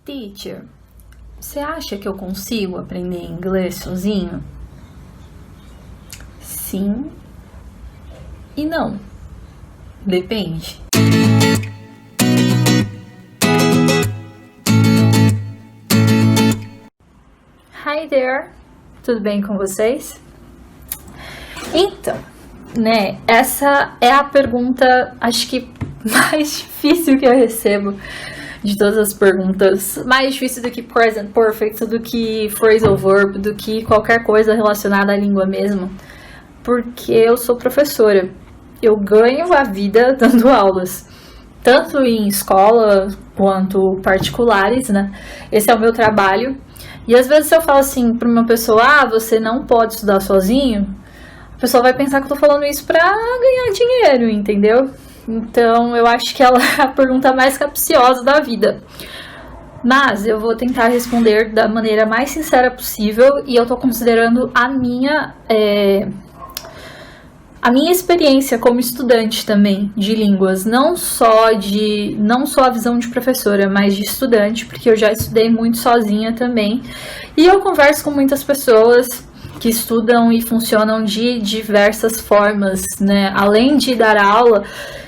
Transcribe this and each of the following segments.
Teacher, você acha que eu consigo aprender inglês sozinho? Sim e não. Depende. Hi there, tudo bem com vocês? Então, essa é a pergunta, acho que mais difícil que eu recebo de todas as perguntas. Mais difícil do que present perfect, do que phrasal verb, do que qualquer coisa relacionada à língua mesmo. Porque eu sou professora. Eu ganho a vida dando aulas. Tanto em escola quanto particulares, né? Esse é o meu trabalho. E às vezes eu falo assim para uma pessoa, você não pode estudar sozinho, a pessoa vai pensar que eu tô falando isso pra ganhar dinheiro, entendeu? Então eu acho que ela é a pergunta mais capciosa da vida. Mas eu vou tentar responder da maneira mais sincera possível e eu tô considerando a minha experiência como estudante também de línguas, não só a visão de professora, mas de estudante, porque eu já estudei muito sozinha também. E eu converso com muitas pessoas que estudam e funcionam de diversas formas, né? Além de dar aula,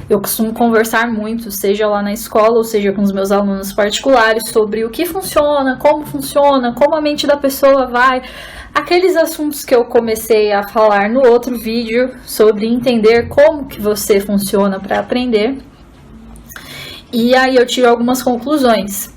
eu costumo conversar muito, seja lá na escola ou seja com os meus alunos particulares, sobre o que funciona, como a mente da pessoa vai. Aqueles assuntos que eu comecei a falar no outro vídeo, sobre entender como que você funciona para aprender. E aí eu tive algumas conclusões.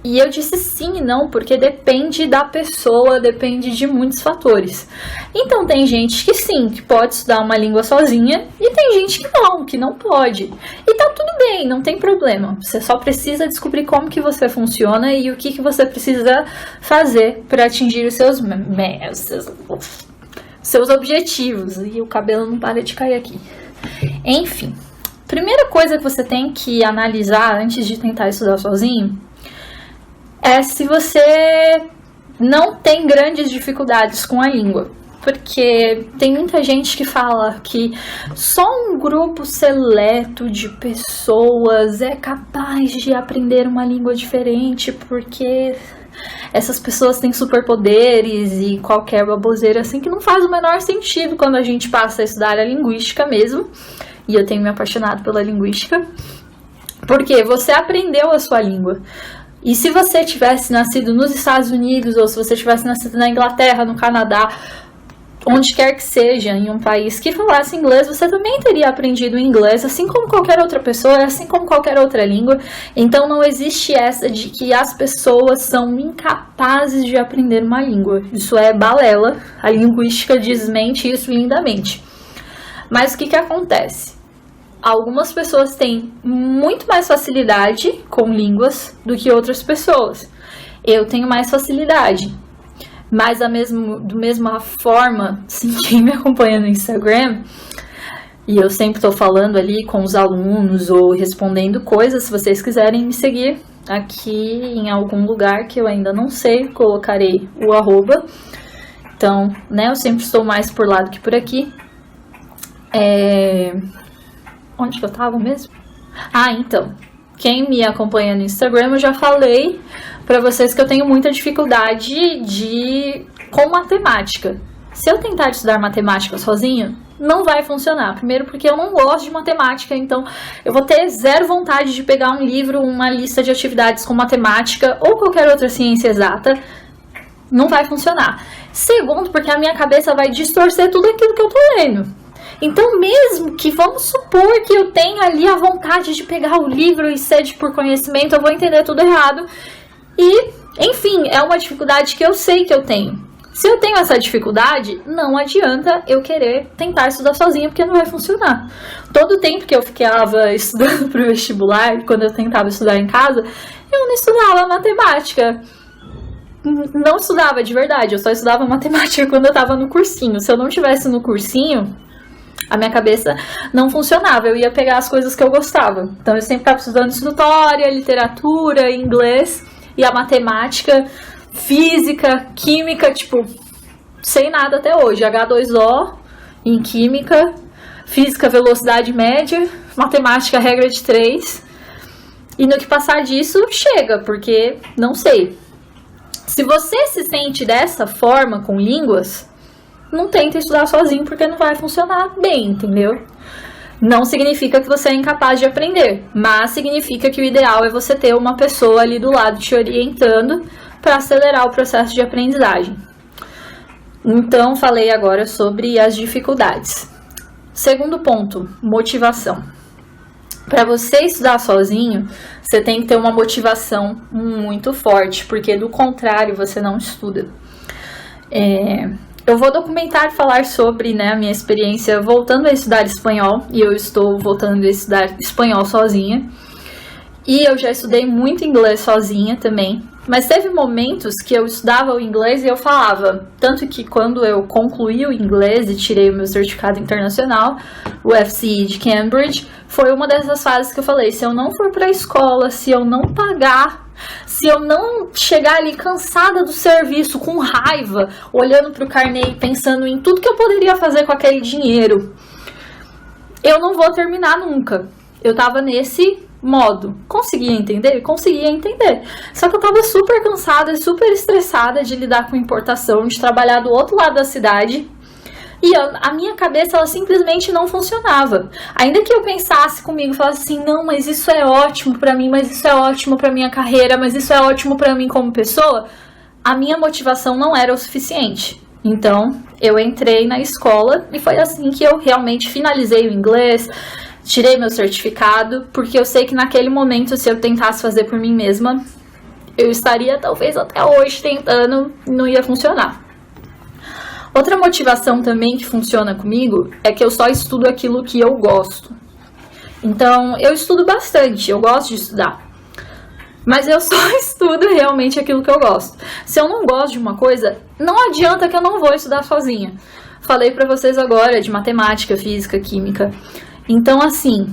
E eu disse sim e não, porque depende da pessoa, depende de muitos fatores. Então tem gente que sim, que pode estudar uma língua sozinha, e tem gente que não pode. E tá tudo bem, não tem problema. Você só precisa descobrir como que você funciona e o que você precisa fazer para atingir os seus objetivos. E o cabelo não para de cair aqui. Enfim, primeira coisa que você tem que analisar antes de tentar estudar sozinho é se você não tem grandes dificuldades com a língua. Porque tem muita gente que fala que só um grupo seleto de pessoas é capaz de aprender uma língua diferente, porque essas pessoas têm superpoderes e qualquer baboseira assim, que não faz o menor sentido quando a gente passa a estudar a linguística mesmo. E eu tenho me apaixonado pela linguística. Porque você aprendeu a sua língua. E se você tivesse nascido nos Estados Unidos, ou se você tivesse nascido na Inglaterra, no Canadá, onde quer que seja, em um país que falasse inglês, você também teria aprendido inglês, assim como qualquer outra pessoa, assim como qualquer outra língua. Então não existe essa de que as pessoas são incapazes de aprender uma língua. Isso é balela, a linguística desmente isso lindamente. Mas o que acontece? Algumas pessoas têm muito mais facilidade com línguas do que outras pessoas. Eu tenho mais facilidade. Mas da mesma forma, assim, quem me acompanha no Instagram, e eu sempre estou falando ali com os alunos ou respondendo coisas, se vocês quiserem me seguir aqui em algum lugar que eu ainda não sei, colocarei o @. Então, eu sempre estou mais por lá do que por aqui. Onde que eu tava mesmo? Então, quem me acompanha no Instagram, eu já falei pra vocês que eu tenho muita dificuldade com matemática. Se eu tentar estudar matemática sozinho, não vai funcionar. Primeiro porque eu não gosto de matemática, então eu vou ter zero vontade de pegar um livro, uma lista de atividades com matemática ou qualquer outra ciência exata. Não vai funcionar. Segundo, porque a minha cabeça vai distorcer tudo aquilo que eu tô lendo. Então, mesmo que vamos supor que eu tenha ali a vontade de pegar o livro e sede por conhecimento, eu vou entender tudo errado. E, enfim, é uma dificuldade que eu sei que eu tenho. Se eu tenho essa dificuldade, não adianta eu querer tentar estudar sozinha, porque não vai funcionar. Todo o tempo que eu ficava estudando para o vestibular, quando eu tentava estudar em casa, eu não estudava matemática. Não estudava de verdade, eu só estudava matemática quando eu estava no cursinho. Se eu não estivesse no cursinho, a minha cabeça não funcionava, eu ia pegar as coisas que eu gostava. Então eu sempre estava estudando história, literatura, inglês e a matemática, física, química, sem nada até hoje. H2O em química, física, velocidade média, matemática, regra de 3. E no que passar disso, chega, porque não sei. Se você se sente dessa forma com línguas, não tenta estudar sozinho, porque não vai funcionar bem, entendeu? Não significa que você é incapaz de aprender, mas significa que o ideal é você ter uma pessoa ali do lado te orientando para acelerar o processo de aprendizagem. Então, falei agora sobre as dificuldades. Segundo ponto, motivação. Para você estudar sozinho, você tem que ter uma motivação muito forte, porque do contrário, você não estuda. Eu vou documentar e falar sobre, né, a minha experiência voltando a estudar espanhol, e eu estou voltando a estudar espanhol sozinha. E eu já estudei muito inglês sozinha também, mas teve momentos que eu estudava o inglês e eu falava, tanto que quando eu concluí o inglês e tirei o meu certificado internacional, o FCE de Cambridge, foi uma dessas fases que eu falei, se eu não for para a escola, se eu não pagar, se eu não chegar ali cansada do serviço, com raiva, olhando para o carnê e pensando em tudo que eu poderia fazer com aquele dinheiro, eu não vou terminar nunca. Eu tava nesse modo. Conseguia entender? Conseguia entender. Só que eu tava super cansada e super estressada de lidar com importação, de trabalhar do outro lado da cidade. E a minha cabeça, ela simplesmente não funcionava. Ainda que eu pensasse comigo, falasse assim, não, mas isso é ótimo pra mim, mas isso é ótimo pra minha carreira, mas isso é ótimo pra mim como pessoa, a minha motivação não era o suficiente. Então, eu entrei na escola e foi assim que eu realmente finalizei o inglês, tirei meu certificado, porque eu sei que naquele momento, se eu tentasse fazer por mim mesma, eu estaria talvez até hoje tentando, não ia funcionar. Outra motivação também que funciona comigo é que eu só estudo aquilo que eu gosto. Então, eu estudo bastante, eu gosto de estudar. Mas eu só estudo realmente aquilo que eu gosto. Se eu não gosto de uma coisa, não adianta que eu não vou estudar sozinha. Falei pra vocês agora de matemática, física, química. Então, assim,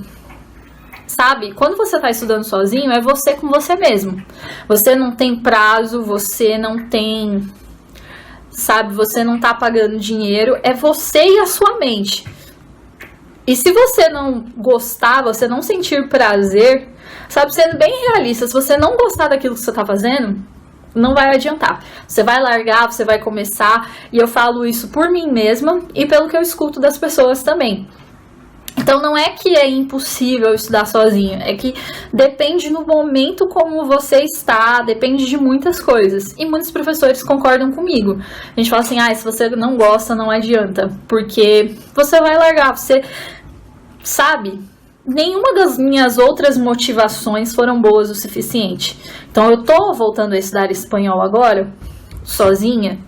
sabe? Quando você tá estudando sozinho, é você com você mesmo. Você não tem prazo, você não tem... Sabe? Você não tá pagando dinheiro, é você e a sua mente. E se você não gostar, você não sentir prazer, sabe? Sendo bem realista, se você não gostar daquilo que você tá fazendo, não vai adiantar. Você vai largar, você vai começar, e eu falo isso por mim mesma e pelo que eu escuto das pessoas também. Então não é que é impossível estudar sozinho, é que depende no momento como você está, depende de muitas coisas. E muitos professores concordam comigo. A gente fala assim, se você não gosta, não adianta, porque você vai largar, você sabe? Nenhuma das minhas outras motivações foram boas o suficiente. Então eu tô voltando a estudar espanhol agora, sozinha,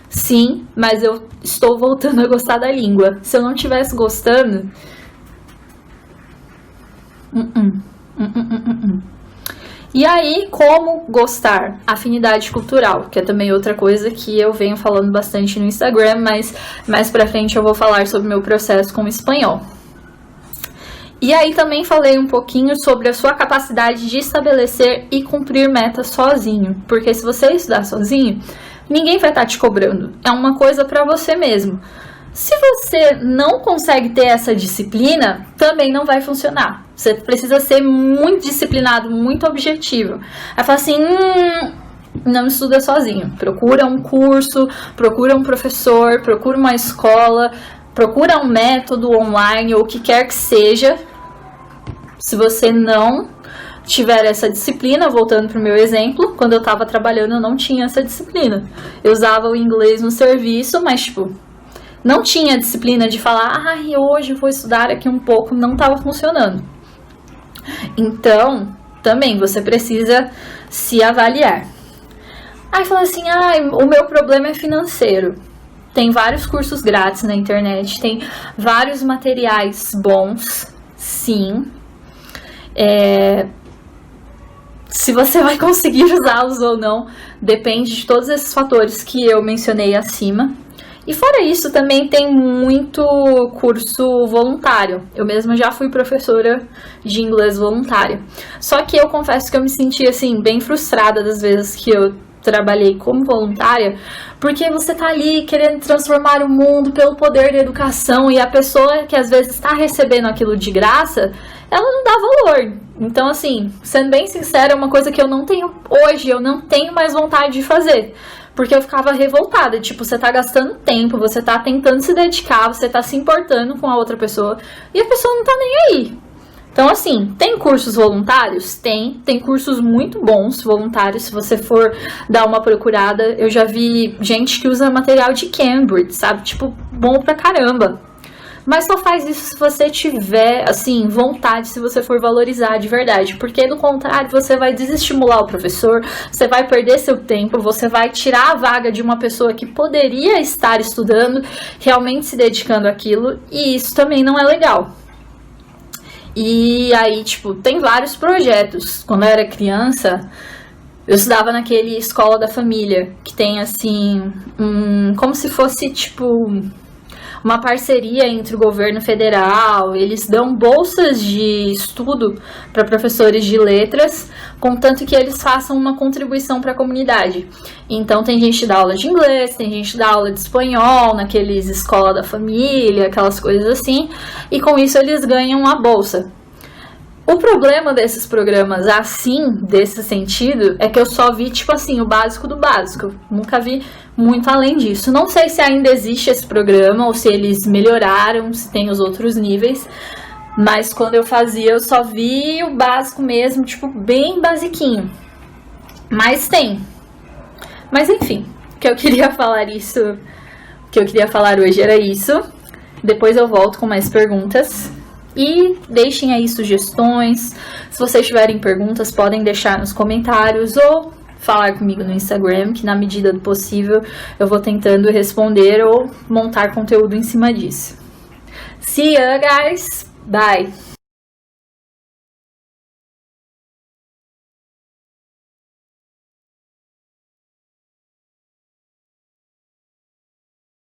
sim, mas eu estou voltando a gostar da língua. Se eu não estivesse gostando... E aí, como gostar? Afinidade cultural, que é também outra coisa que eu venho falando bastante no Instagram, mas mais pra frente eu vou falar sobre o meu processo com o espanhol. E aí também falei um pouquinho sobre a sua capacidade de estabelecer e cumprir metas sozinho, porque se você estudar sozinho, ninguém vai estar te cobrando, é uma coisa pra você mesmo. Se você não consegue ter essa disciplina, também não vai funcionar. Você precisa ser muito disciplinado, muito objetivo. Aí fala assim, não estuda sozinho. Procura um curso, procura um professor, procura uma escola, procura um método online ou o que quer que seja. Se você não tiver essa disciplina, voltando para o meu exemplo, quando eu estava trabalhando eu não tinha essa disciplina. Eu usava o inglês no serviço, mas não tinha disciplina de falar, hoje eu vou estudar aqui um pouco, não estava funcionando. Então, também você precisa se avaliar. Aí fala assim, o meu problema é financeiro. Tem vários cursos grátis na internet, tem vários materiais bons, sim. Se você vai conseguir usá-los ou não, depende de todos esses fatores que eu mencionei acima. E fora isso, também tem muito curso voluntário. Eu mesma já fui professora de inglês voluntária. Só que eu confesso que eu me senti, assim, bem frustrada das vezes que eu trabalhei como voluntária, porque você tá ali querendo transformar o mundo pelo poder da educação e a pessoa que às vezes está recebendo aquilo de graça, ela não dá valor. Então, assim, sendo bem sincera, é uma coisa que eu não tenho hoje, eu não tenho mais vontade de fazer. Porque eu ficava revoltada, tipo, você tá gastando tempo, você tá tentando se dedicar, você tá se importando com a outra pessoa e a pessoa não tá nem aí. Então, assim, tem cursos voluntários? Tem cursos muito bons voluntários, se você for dar uma procurada. Eu já vi gente que usa material de Cambridge, sabe? Tipo, bom pra caramba. Mas só faz isso se você tiver, assim, vontade, se você for valorizar de verdade. Porque, do contrário, você vai desestimular o professor, você vai perder seu tempo, você vai tirar a vaga de uma pessoa que poderia estar estudando, realmente se dedicando àquilo, e isso também não é legal. E aí, tipo, tem vários projetos. Quando eu era criança, eu estudava naquele Escola da Família, que tem, assim, como se fosse, tipo, uma parceria entre o governo federal. Eles dão bolsas de estudo para professores de letras, contanto que eles façam uma contribuição para a comunidade. Então tem gente que dá aula de inglês, tem gente que dá aula de espanhol, naqueles Escola da Família, aquelas coisas assim, e com isso eles ganham a bolsa. O problema desses programas assim, desse sentido, é que eu só vi, tipo assim, o básico do básico. Eu nunca vi muito além disso. Não sei se ainda existe esse programa, ou se eles melhoraram, se tem os outros níveis. Mas quando eu fazia, eu só vi o básico mesmo, tipo, bem basiquinho. Mas tem. Mas enfim, o que eu queria falar hoje era isso. Depois eu volto com mais perguntas. E deixem aí sugestões. Se vocês tiverem perguntas, podem deixar nos comentários ou falar comigo no Instagram, que na medida do possível eu vou tentando responder ou montar conteúdo em cima disso. See you guys! Bye!